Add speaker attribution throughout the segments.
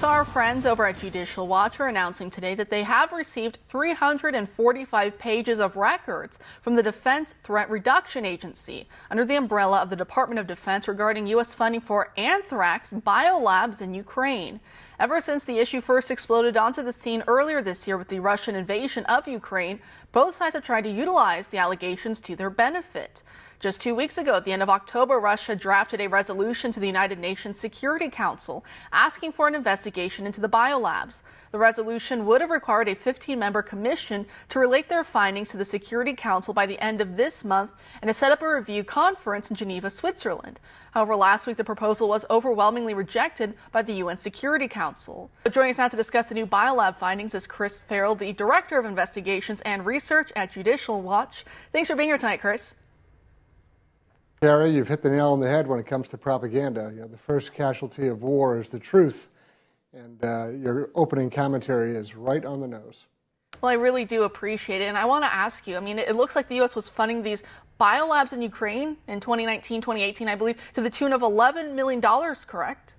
Speaker 1: So our friends over at Judicial Watch are announcing today that they have received 345 pages of records from the Defense Threat Reduction Agency under the umbrella of the Department of Defense regarding U.S. funding for anthrax biolabs in Ukraine. Ever since the issue first exploded onto the scene earlier this year with the Russian invasion of Ukraine, both sides have tried to utilize the allegations to their benefit. Just 2 weeks ago, at the end of October, Russia drafted a resolution to the United Nations Security Council asking for an investigation into the biolabs. The resolution would have required a 15-member commission to relate their findings to the Security Council by the end of this month and to set up a review conference in Geneva, Switzerland. However, last week the proposal was overwhelmingly rejected by the UN Security Council. But joining us now to discuss the new biolab findings is Chris Farrell, the Director of Investigations and Research at Judicial Watch. Thanks for being here tonight, Chris.
Speaker 2: Terry, you've hit the nail on the head when it comes to propaganda. The first casualty of war is the truth, and your opening commentary is right on the nose.
Speaker 1: Well, I really do appreciate it, and I want to ask you, it looks like the U.S. was funding these biolabs in Ukraine in 2019, 2018, I believe, to the tune of $11 million, correct?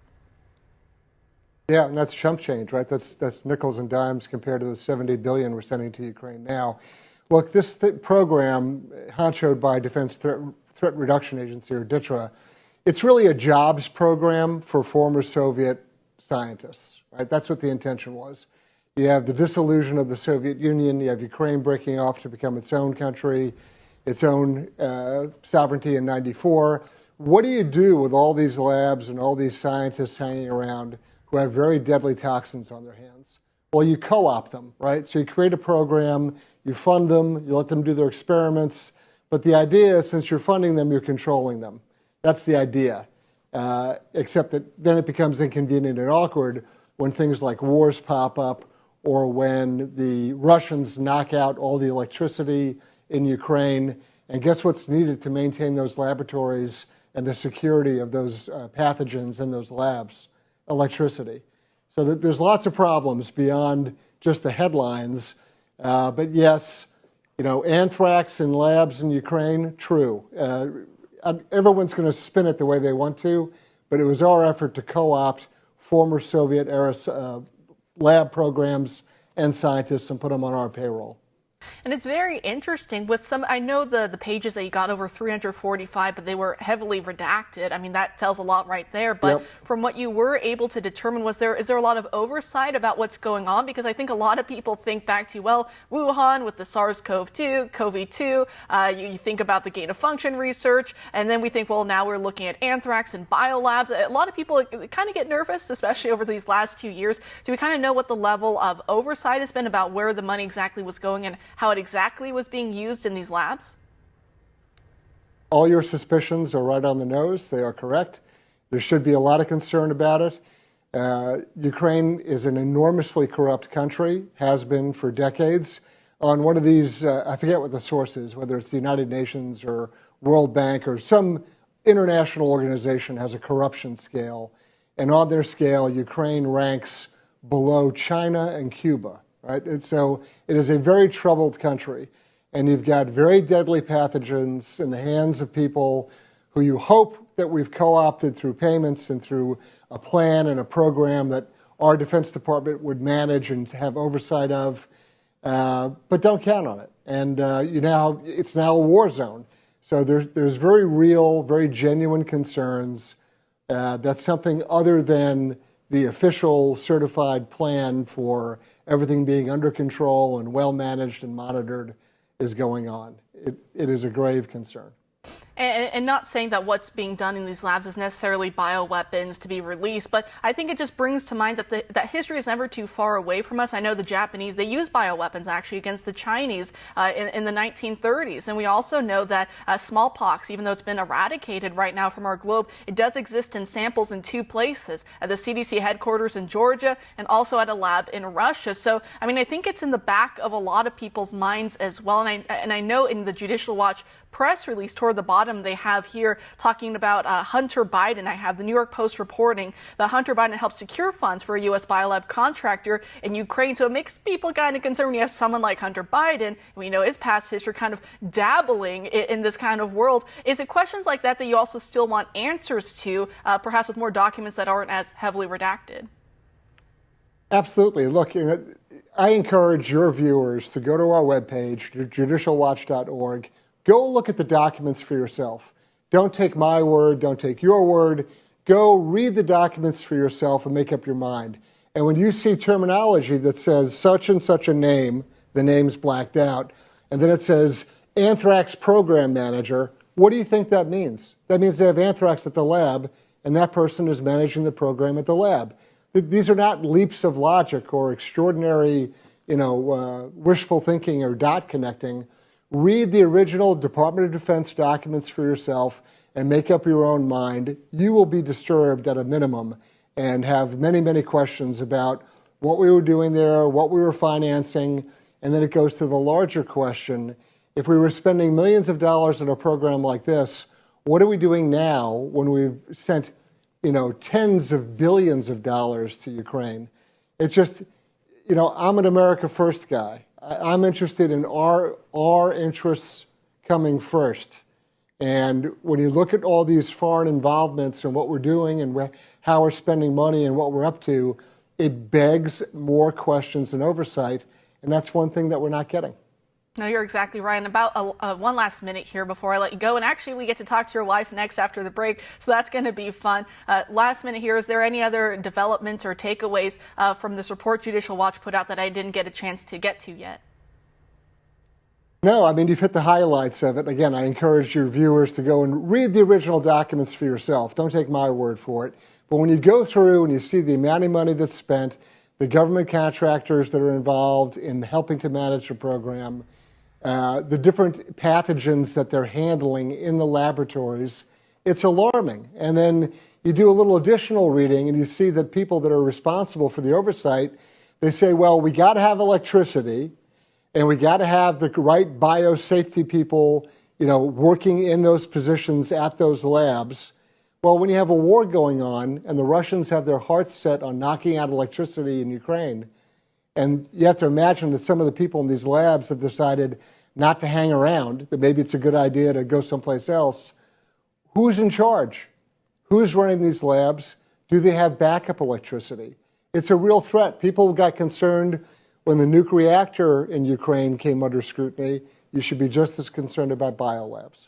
Speaker 2: Yeah, and that's chump change, right? That's nickels and dimes compared to the $70 billion we're sending to Ukraine now. Look, this program, honchoed by Defense Threat Reduction Agency, or DTRA, it's really a jobs program for former Soviet scientists, right? That's what the intention was. You have the dissolution of the Soviet Union, you have Ukraine breaking off to become its own country, its own sovereignty in '94. What do you do with all these labs and all these scientists hanging around who have very deadly toxins on their hands? Well, you co-opt them, right? So you create a program, you fund them, you let them do their experiments. But the idea is, since you're funding them, you're controlling them. That's the idea. Except that then it becomes inconvenient and awkward when things like wars pop up or when the Russians knock out all the electricity in Ukraine. And guess what's needed to maintain those laboratories and the security of those pathogens in those labs? Electricity. So that there's lots of problems beyond just the headlines. But yes, anthrax in labs in Ukraine, true. Everyone's going to spin it the way they want to, but it was our effort to co-opt former Soviet-era lab programs and scientists and put them on our payroll.
Speaker 1: And it's very interesting with some, I know the pages that you got over 345, but they were heavily redacted. That tells a lot right there. But yep. From what you were able to determine, is there a lot of oversight about what's going on? Because I think a lot of people think back to, Wuhan with the SARS-CoV-2, COVID-2, you think about the gain of function research, and then we think, now we're looking at anthrax and biolabs. A lot of people kind of get nervous, especially over these last 2 years. Do we kind of know what the level of oversight has been about where the money exactly was going and how it exactly was being used in these labs?
Speaker 2: All your suspicions are right on the nose. They are correct. There should be a lot of concern about it. Ukraine is an enormously corrupt country, has been for decades. On one of these, I forget what the source is, whether it's the United Nations or World Bank or some international organization has a corruption scale. And on their scale, Ukraine ranks below China and Cuba. Right? And so it is a very troubled country, and you've got very deadly pathogens in the hands of people who you hope that we've co-opted through payments and through a plan and a program that our Defense Department would manage and have oversight of, but don't count on it. And it's now a war zone. So there's very real, very genuine concerns that something other than the official certified plan for everything being under control and well managed and monitored is going on. It is a grave concern.
Speaker 1: And not saying that what's being done in these labs is necessarily bioweapons to be released, but I think it just brings to mind that that history is never too far away from us. I know the Japanese, they used bioweapons actually against the Chinese in the 1930s. And we also know that smallpox, even though it's been eradicated right now from our globe, it does exist in samples in 2 places, at the CDC headquarters in Georgia and also at a lab in Russia. So, I think it's in the back of a lot of people's minds as well. And I know in the Judicial Watch press release toward the bottom, they have here talking about Hunter Biden. I have the New York Post reporting that Hunter Biden helped secure funds for a U.S. biolab contractor in Ukraine. So it makes people kind of concerned when you have someone like Hunter Biden, we know his past history, kind of dabbling in this kind of world. Is it questions like that that you also still want answers to, perhaps with more documents that aren't as heavily redacted?
Speaker 2: Absolutely. Look, I encourage your viewers to go to our webpage, judicialwatch.org. Go look at the documents for yourself. Don't take my word. Don't take your word. Go read the documents for yourself and make up your mind. And when you see terminology that says such and such a name, the name's blacked out, and then it says anthrax program manager, what do you think that means? That means they have anthrax at the lab, and that person is managing the program at the lab. These are not leaps of logic or extraordinary, wishful thinking or dot connecting. Read the original Department of Defense documents for yourself and make up your own mind. You will be disturbed at a minimum and have many, many questions about what we were doing there, what we were financing, and then it goes to the larger question. If we were spending millions of dollars on a program like this, what are we doing now when we've sent tens of billions of dollars to Ukraine? It's just, I'm an America First guy. I'm interested in our interests coming first. And when you look at all these foreign involvements and what we're doing and how we're spending money and what we're up to, it begs more questions and oversight. And that's one thing that we're not getting.
Speaker 1: No, you're exactly right. And about one last minute here before I let you go. And actually, we get to talk to your wife next after the break, so that's going to be fun. Last minute here, is there any other developments or takeaways from this report Judicial Watch put out that I didn't get a chance to get to yet?
Speaker 2: No, I mean, you've hit the highlights of it. Again, I encourage your viewers to go and read the original documents for yourself. Don't take my word for it. But when you go through and you see the amount of money that's spent, the government contractors that are involved in helping to manage the program, the different pathogens that they're handling in the laboratories, it's alarming. And then you do a little additional reading and you see that people that are responsible for the oversight, they say, well, we got to have electricity and we got to have the right biosafety people, working in those positions at those labs. Well, when you have a war going on and the Russians have their hearts set on knocking out electricity in Ukraine, and you have to imagine that some of the people in these labs have decided not to hang around, that maybe it's a good idea to go someplace else. Who's in charge? Who's running these labs? Do they have backup electricity? It's a real threat. People got concerned when the nuclear reactor in Ukraine came under scrutiny. You should be just as concerned about biolabs.